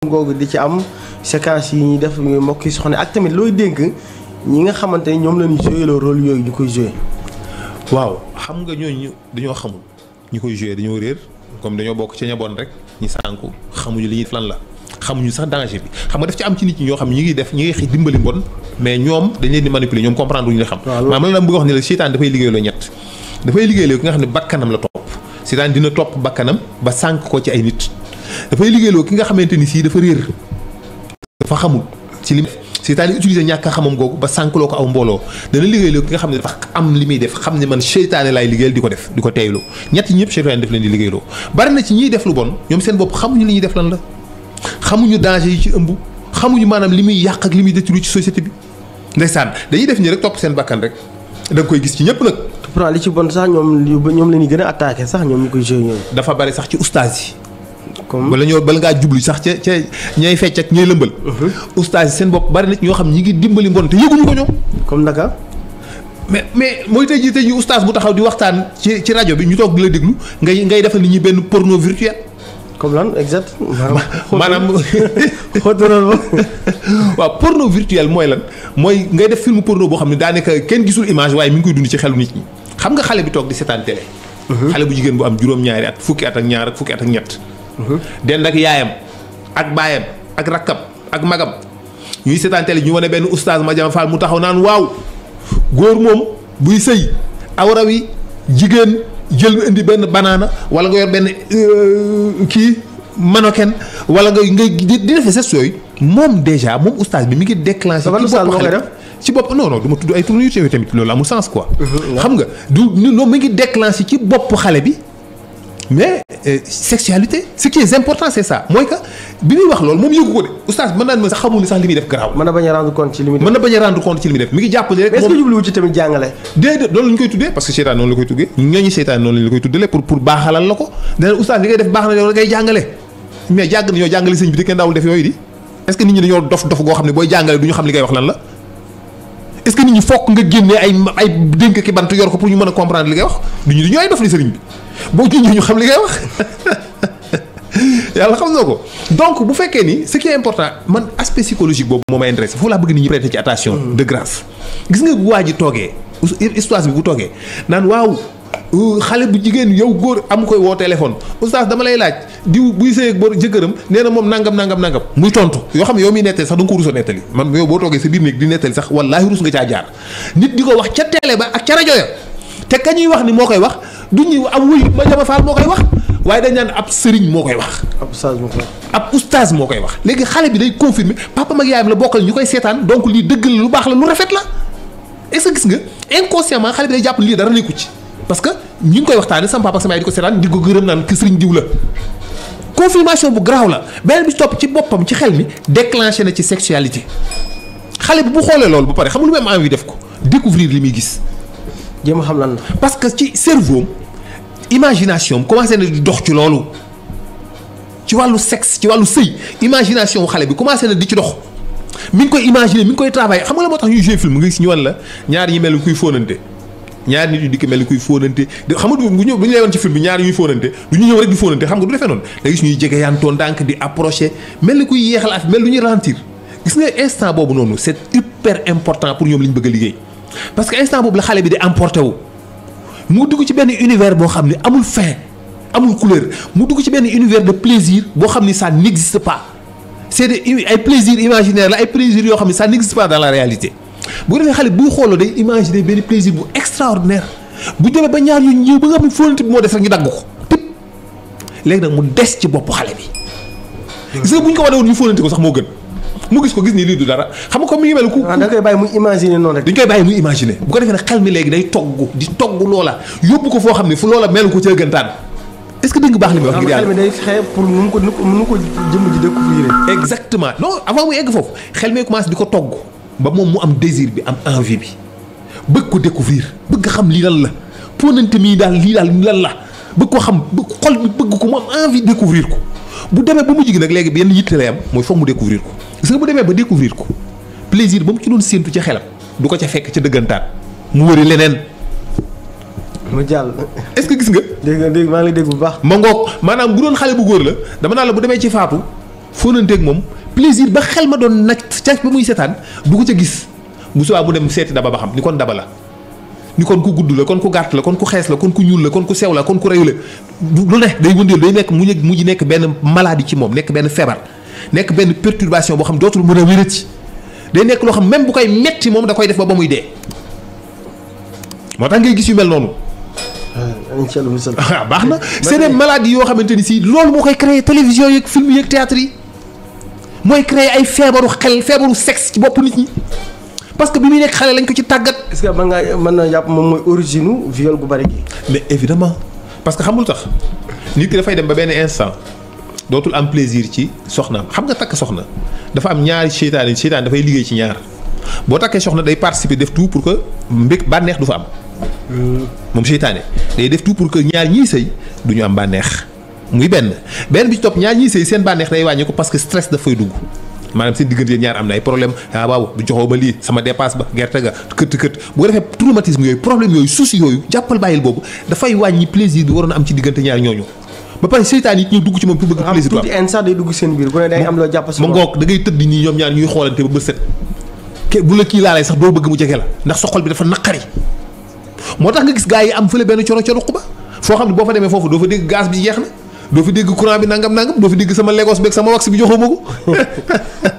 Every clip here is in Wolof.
googu di ci am séquence yi ñuy def mbokk yi soxna ak tamit looy dénk ñi nga xamante ni ñoom la ñuy joué le rôle yooyu ñu koy joué. waaw xam nga ñooñu dañoo xamul ñu koy joué dañoo réer comme dañoo bokk ci ñaboon rek ñi sànku xamuñu li ñuy lan la xamuñu sax danger bi xam nga daf ci am ci nit ñi ñoo xam ñi ngi xëy dimbali mbon mais ñoom dañ leen di manipuler ñoom comprendre wuñu la xam. waaw man la bëgg wax ne la seytaan dafay liggéeyloo ñett dafay liggéeyloo ki nga xam ne bakkanam la topp seytaan dina topp bakkanam ba sànk ko ci ay nit dafay liggéeyloo ki nga xamante ni sii dafa réer dafa xamul ci li seytaan yi utiliser ñàkk a xamam googu ba sànkloo ko aw mbooloo dana liggéeyloo ki nga xam ne dafa am li muy def xam ne man seytaane laay liggéeyal di ko def di ko teeyloo ñett ñëpp seytaane def leen di liggéeyloo bari na ci ñiy def lu bon ñoom seen bopp xamuñu li ñuy def lan la xamuñu danger yi ci ëmb xamuñu maanaam li muy yàq ak li muy détruire ci société bi ndeysaan dañuy def nii rek topp seen bakkan rek da nga koy gis ci ñëpp nag. pourtant li ci bon sax ñoom la ñuy gën a attaqué sax ñoom ñu koy joué ñoom. dafa bari sax ci ustaas yi. comme bala ngaa jublu sax ca ñay fecc ak ñay lëmbal. ustaas yi seen bopp bari na ñoo xam ñi ngi dimbali mbon te yëguñu ko ñoom. comme naka. mais mooy tey jii ustaas bu taxaw di waxtaan ci rajo bi ñu toog di la déglu ngay defal nit ñi benn porno virtuel. comme lan exact. maanaam xóotaloon ba. waaw porno virtuel mooy lan mooy ngay def film porno boo xam ne daanaka kenn gisul image waaye mi ngi koy dund ci xelu nit ñi xam nga xale bi toog di seetaan télé. xale bu jigéen bu am juróom-ñaari at fukki at ak ñaar ak fukki at ak ñett. dend ak yaayam ak baayam ak rakkam ak magam ñuy seetaan télé ñu wane benn oustaz Madiama Fall mu taxaw naan waaw góor moom buy sëy awra wi jigéen jël indi benn banaana wala nga yor benn kii manoken wala ngay di defee ses yooyu moom déjà moom oustaz bi mi ngi déclenché. ci bopp non du ma tudd ay tournures yooyu tamit loolu amul sens quoi. xam nga non mi ngi déclenché ci bopp xale bi mais sexualité ce qui est important c'est ça mooy que bi muy wax loolu moom yëgu ko de oustaz mën naa ne sax xamul ni sax li muy def garaaw. mën na bañ a rendre compte ci li muy def mën na bañ a rendre compte ci li muy def mi ngi jàpp ne rek. mais est-ce que jubluwu ci tamit jàngale. déedéet loolu la ñu koy tuddee parce que seytaan noonu la koy tuddee ñooñu seytaan noonu la koy tuddee pour baaxalal la ko dana oustaz li ngay def baax na yow la ngay jàngale mais jàgg nañoo jàngale sëñ bi te kenn daawul def yooyu di est-ce que nit ñi dañoo dof goo xam ne booy jàngale du ñu xam li ngay wax lan la est-ce que nit ñi fokk nga génnee ay dénk ki bant yor ko pour ñu mën a comprendre li ngay wax du ñu ay dof ni sëriñ bi boo génnee ñu xam li ngay wax yàlla xam na ko donc bu fekkee ni ce qui est important man aspect psychologique boobu moo may intéressé foofu laa bëgg nit ñi prêter ci attention de grâce gis nga bu waa ji toogee histoire bi bu toogee naan waaw xale bu jigéen yow góor am koy woo téléphone oustaz dama lay laaj diw buy sëy ak bor jëkkëram nee na moom nangam muy tontu yoo xam ne yow miy nettali sax da nga ko rus a nettali man yow boo toogee sa biir néeg di nettali sax wallaahi rus nga caa jaar nit di ko wax ca télé ba ak ca rajo ya te ka ñuy wax ni moo koy wax du ñu am wuy Madiama Fall moo koy wax waaye dañ naan ab sëriñ moo koy wax. ab oustaz moo koy wax. léegi xale bi day confirmer papa mag yaayam la bokkal ñu koy seetaan donc lii dëgg la lu baax la lu rafet la est-ce que gis nga inconsciemment xale bi day jàpp lii dara nekku ci parce que ñi ngi koy waxtaanee sama papa ak sama yaay di ko seetaan di ko gërëm naan ki sëriñ diw la confirmation bu garaaw la beneen bi topp ci boppam ci xel mi déclenché na ci sexualité xale bi bu xoolee loolu ba pare xam lu même envie def ko découvrir li muy gis. jéem a xam lan la parce que ci cerveau imagination commencé na di dox ci loolu ci wàllu sexe ci wàllu sëy imagination wu xale bi commencé na di ci dox mi ngi koy imaginer mi ngi koy travailler xam nga la moo tax ñuy jouer film nga gis ñu wan la ñaar ñi mel ni kuy fóonante ñaar nit yu di ko mel ni kuy fóonante xam nga bu ñu lay woon ci film bi ñaar ñuy fóonante du ñu ñëw rek di fóonante xam nga du defee noonu da gis ñuy jege yaantoo ndànk di approcher mel ni kuy yeexal af mel lu ñuy ralentir gis nga instant boobu noonu c'est hyper important pour ñoom li ñu bëgg a liggéey parce que instant boobu la xale bi di emporté wu mu dugg ci benn univers boo xam ne amul fin amul couleur mu dugg ci benn univers de plaisir boo xam ni ça n'existe pas c'est ay plaisir imaginaire la ay plaisir yoo xam ne ça n'existe pas dans la réalité bu ko defee xale buy xooloo day imaginer benn plaisir bu extraordinaire bu demee ba ñaar yu ñëw ba nga xam ne fóonante bi moo des rek ñu dagg ko tip léegi nag mu des ci bopp xale bi gis nga bu ñu ko wane woon ñu fóonante ko sax moo gën mu gis ko gis ni lii du dara xam nga comme mi ngi mel ku da koy bàyyi muy imaginer noonu rek dañ koy bàyyi muy imaginer bu ko defee nag xel mi léegi day togg loola yóbbu ko foo xam ne fu loola melu ko ca gëntaan est-ce que dégg nga baax li muy wax ngir yàlla xel mi day xeeb pour nu ko jëmm ji découvrir exactement non avant muy egg foofu xel mi commencé di ko togg ba moom mu am désir bi am envie bi bëgg ko découvrir bëgg xam lii lan la ponante mii daal lii daal lan la bëgg ko xam xol bi bëgg ko mu am envie découvrir ko bu demee ba mujj gi nag léegi yenn yitte lay am mooy foog mu découvrir ko gis nga bu demee ba découvrir ko plaisir ba mu ci doon séentu ca xelam du ko ca fekk ca dëggantaan mu wëri leneen. mu jàll. est-ce que gis nga. dégg maa ngi lay dégg bu baax. ma ngoog maanaam bu doon xale bu góor la dama naan la bu demee ci faatu fóonanteeg moom plaisir ba xel ma doon nag ca ba muy seetaan du ko ca gis bu subaa mu dem seeti daba ba xam ni kon daba la ni kon ku gudd la kon ku gàtt la kon ku xees la kon ku ñuul la kon ku sew la kon ku reyu la lu ne day wëndeel day nekk mujj nekk benn maladie ci moom nekk benn feebar nekk benn perturbation boo xam dootul mën a wérati day nekk loo xam même bu koy metti moom da koy def ba muy dee moo tax ngay gis yu mel noonu. baax na c'est des maladies yoo xamante ni si loolu moo koy créer télévision yeeg film yeeg théâtre yi mooy créer ay feebaru xel feebaru sexe ci bopp nit ñi parce que bi muy nekk xale lañ ko ci tàggat. est-ce que mën na jàpp moom mooy origine viol gu bari gi. mais évidemment parce que xamul tax nit ki dafay dem ba benn instant dootul am plaisir ci soxnaam xam nga takk soxna dafa am ñaari seytaane dafay liggéey ci ñaar boo takkee soxna day participer def tout pour que bànneex du fa am. moom seytaane day def tout pour que ñaar ñiy sëy du ñu am bànneex muy benn bi ci topp ñaar ñiy sëy seen bànneex day wàññi ko parce que stress dafay dugg maanaam seen diggante ñaar am na ay problème waaw du joxoo ba lii sama dépasse ba gerte ga kët bu ko defee traumatisme yooyu problème yooyu souci yooyu jàppal bàyyil boobu dafay wàññi plaisir bi waroon a am ci diggante ñaar ñooñu ba pare seytaan yi ñëw dugg ci moom pour bëgg plaisir tuuti sax day dugg seen biir ku ne day am loo jàpp ma ngoog da ngay tëdd nii ñoom ñaar ñuy xoolante ba bët set bu la kii laalay sax doo bëgg mu jege la ndax sa xol bi dafa naqari moo tax nga gis gars yi am fële benn coro ba foo xam ne boo fa demee foofu doo fa dégg gaz bi jeex na doo fa dégg courant bi nangam doo fa dégg sama Lagos beeg sama wax bi joxoo ma ko.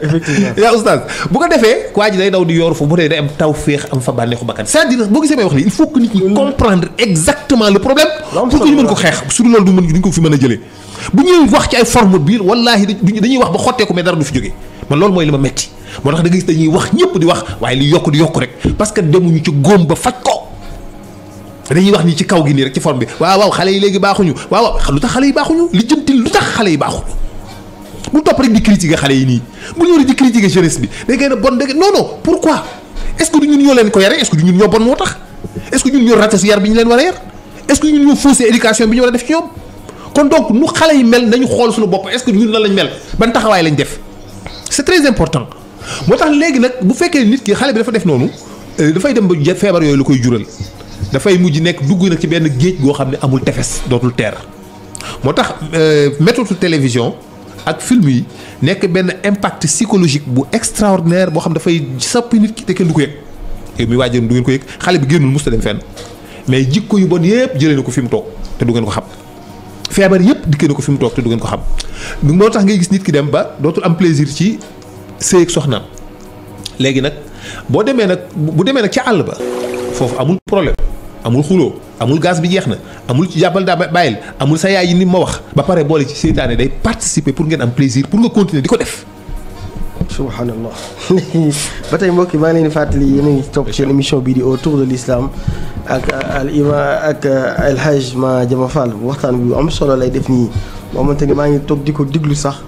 effectivement yaa oustaz bu ko defee waa ji day daw di yooru foofu bu dee day am taw féex am fa bànneexu bakkan c'est-à-dire boo gisee may wax lii il faut que nit ñi comprendre exactement le problème pour que ñu mën ko xeex su dul loolu duñ ko fi mën a jëlee bu ñuy wax ci ay forme biir wallaahi dañuy wax ba xotteeku mais dara du fi jógee man loolu mooy li ma metti moo tax da nga gis dañuy wax ñëpp di wax waaye li yokk di yokk rek parce que demuñu ci góom ba faj ko dañuy wax ni ci kaw gi nii rek ci forme bi waaw xale yi léegi baaxuñu waaw lu tax xale yi baaxuñu li jëntil lu tax xale yi baaxuñu bu topp rek di critiquer xale yi nii bu ñëw di critiquer jeunesse bi da ngeen a bon da non pourquoi est-ce que du ñun ñoo leen ko yare est-ce que du ñun ñoo bon moo tax est-ce que ñun ñoo raté si yar bi ñu leen war a yar est-ce que ñun ñoo faussé éducation bi ñu war a def ci ñoom kon donc nu xale yi mel nañu xool suñu bopp est-ce que ñun lan lañ mel ban taxawaay lañ def c'est très important moo tax léegi nag bu fekkee nit ki xale bi dafa def noonu dafay dem ba feebar yooyu la koy jural dafay mujj nekk dugg nag ci benn géej goo xam ne amul tefes dootul teer moo tax méthode télévision ak film yi nekk benn impact psychologique bu extraordinaire boo xam dafay sappi nit ki te kenn du ko yëg yow mi waajur du ngeen ko yëg xale bi génnul musta dem fenn mais jikko yu bon yëpp jëlee na ko fi mu toog te du ngeen ko xam feebar yëpp dikkee na ko fi mu toog te du ngeen ko xam moo tax ngay gis nit ki dem ba dootul am plaisir ci sëy ak soxnaam léegi nag bu demee nag ci àll ba foofu amul problème amul xuloo amul gaz bi jeex na amul ci jàppal daa bàyyil amul sa yaay yi ni ma wax ba pare boole ci seytaane day participer pour ngeen am plaisir pour nga continuer di ko def. subhanallah ba tey mbokk yi maa ngi leen di fàttali yéen a ngi topp seen émission bii di autour de l'islam ak al imam ak El Hadj Madiama Fall waxtaan bi am solo lay def nii boo xamante ni maa ngi toog di ko diglu sax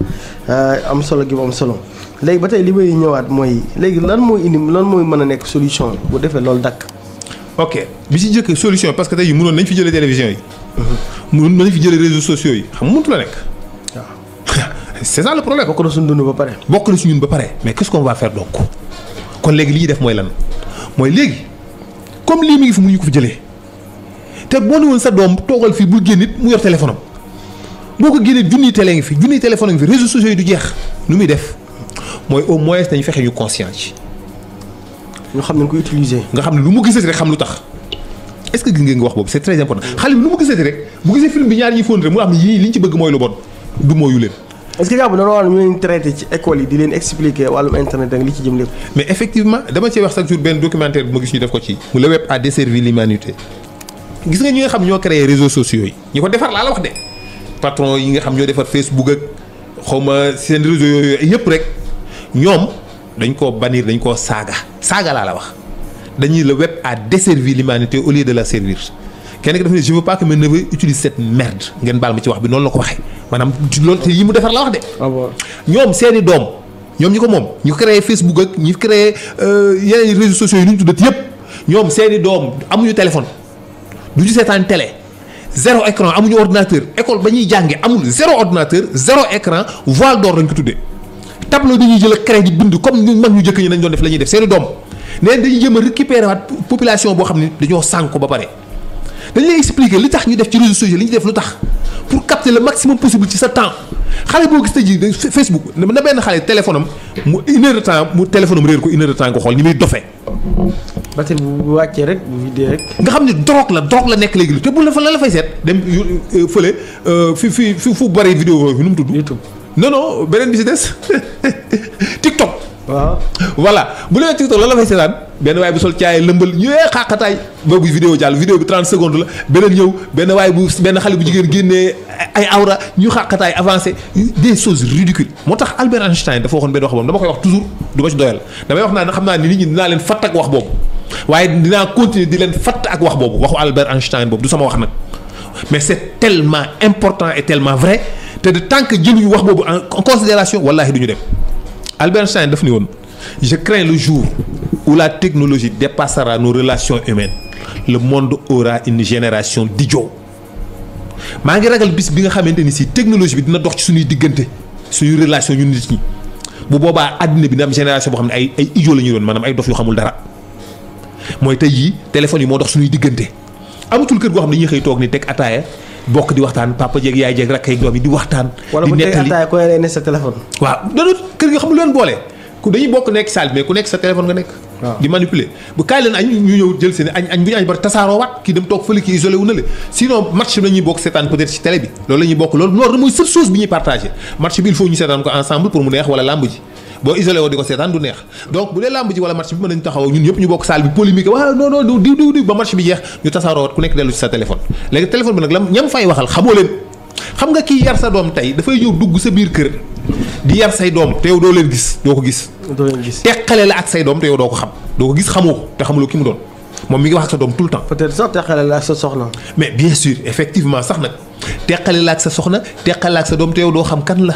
am solo gi mu am solo léegi ba tey li may ñëwaat mooy léegi lan mooy mën a nekk solution bu defee loolu dakk ok bi ci njëkk solution parce que tey mënoon nañ fi jëlee télévision yi. mënoon nañ fi jëlee réseaux sociaux yi xam nga mënut la nekk. waaw c'est ça le problème. bokk na suñu dund ba pare. bokk na suñu dund ba pare mais qu'est-ce qu'on va faire donc kon léegi li ñuy def mooy lan mooy léegi comme lii mi ngi fi mënuñu ko fi jëlee te boo ne woon sa doom toogal fii bul génn it mu yor téléphone am boo ko génnee junniy télé ngi fi junniy téléphone ngi fi réseaux sociaux yi du jeex nu muy def mooy au moins dañu fexe ñu conscient ci. ñu xam ne ko utiliser. nga xam ne lu mu gisati rek xam lu tax est-ce que gis ngeen nga wax boobu c'est très important xale bi lu mu gisati rek bu gisee film bi ñaar ñuy fóon rek mu am yii li ñu ci bëgg mooy lu bon du mooyu leen. est-ce que jàpp na loolu ñu leen traité ci école yi di leen expliquer wàllum internet ak li ci jëm lépp. mais effectivement dama cee wax chaque jour benn documentaire bu ma gis ñu def ko ci. mu le web a desservi l'humanité gis nga ñi nga xam ñoo créé réseaux sociaux yi ñi ko defar laa la wax de patron yi nga xam ñoo defar Facebook ak xawma seen réseaux yooyu yëpp rek ñoom dañ koo bannir dañ koo saaga laa la wax dañuy le web a desservi l'humanité au lieu de la servir kenn ki dafa ne je veux pas que mes neveux utilisent cette merde ngeen baal ma ci wax bi noonu la ko waxee maanaam loolu te yi mu defar la wax de. ñoom seeni doom ñoom ñi ko moom ñu créé Facebook ak ñi créé yeneen réseaux sociaux yi ñu tuddati yëpp ñoom seeni doom amuñu téléphone duñu seetaan télé zéro écran amuñu ordinateur école ba ñuy jànge amul zéro ordinateur zéro écran voile d'or lañ ko tuddee. tableau dañuy jël crédit di bind comme ñu mag ñu jëkk ñi nañ doon def la ñuy def seeni doom neen dañuy jëm a récupérer waat population boo xam ne dañoo sànk ko ba pare dañ lay expliquer li tax ñu def ci réseaux sociaux li ñu def lu tax pour capter le maximum possible ci sa temps xale boo gis tey jii Facebook na benn xale téléphone am mu une heure de temps mu téléphone am réer ko une heure de temps nga xool ni muy dofee. batterie bu wàccee rek bu vidéo rek. nga xam ne drogue la nekk léegi te bu la fa la fay seet dem fële fi fu bari vidéo fi nu mu tudd. YouTube non beneen bi si des TikTok. waaw voilà bu leen TikTok lan la fay seetaan benn waay bu sol caay lëmbal ñëwee xaaxataay boobu vidéo jàll vidéo bi 30 secondes la beneen ñëw benn waay bu benn xale bu jigéen génnee ay awra ñu xaaxataay avancé des choses ridicules moo tax Albert Einstein dafa waxoon benn wax boobu dama koy wax toujours du ma ci doyal damay wax naa xam naa ni nit ñi dinaa leen fatt ak wax boobu waaye dinaa continuer di leen fatt ak wax boobu waxu Albert Einstein boobu du sama wax nag mais c'est tellement important et tellement vrai te de tant que jëluñu wax boobu en considération wallahi du ñu dem Albert Einstein daf ni woon je crains le jour où la technologie dépassera nos relations humaines le monde aura une génération d'idiots maa ngi ragal bis bi nga xamante ni si technologie bi dina dox ci suñuy diggante suñuy relation ñun nit ñi bu boobaa àddina bi dina am génération boo xam ne ay idiots la ñuy doon maanaam ay dof yu xamul dara mooy tey jii téléphone yi moo dox suñuy diggante amatul kër goo xam ne dañuy xëy toog ni teg ataaya bokk di waxtaan papa jeeg yaay jeeg rakk ak doom yi di waxtaan. di nettali wala bu teg ataaya ne sa téléphone. waaw doon kër gi xam lu leen boole ku dañuy bokk nekk salle mais ku nekk sa téléphone nga nekk. di manipuler bu kaay leen añ ñu ñëw jël seen añ bu ñu añ ba tasaaroo waat kii dem toog fële kii isolé wu na le sinon match bi la ñuy bokk seetaan peut-être ci télé bi loolu la ñuy bokk loolu mooy seule chose bi ñuy partagé match bi il faut ñu seetaan ko ensemble pour mu neex wala lamb ji boo isolé woo di ko seetaan du neex donc bu dee lamb ji wala match bi mën nañu taxaw ñun ñëpp ñu bokk salle bi polémique waaw non diw ba match bi jeex ñu tasaaroo waat ku nekk dellu ci sa téléphone léegi téléphone bi nag la ñam fay waxal xamoo leen xam nga kii yar sa doom tey dafay ñëw dugg sa biir kër di yar say doom te yow doo leen gis doo ko gis. teqale la ak say doom te yow doo ko xam doo ko gis xamoo ko te xamuloo ki mu doon moom mi ngi wax ak sa doom tout le temps. peut-être sax teqale la ak sa soxna. mais bien sûr effectivement sax nag teqale la ak sa soxna teqale la ak sa doom te yow doo xam kan la.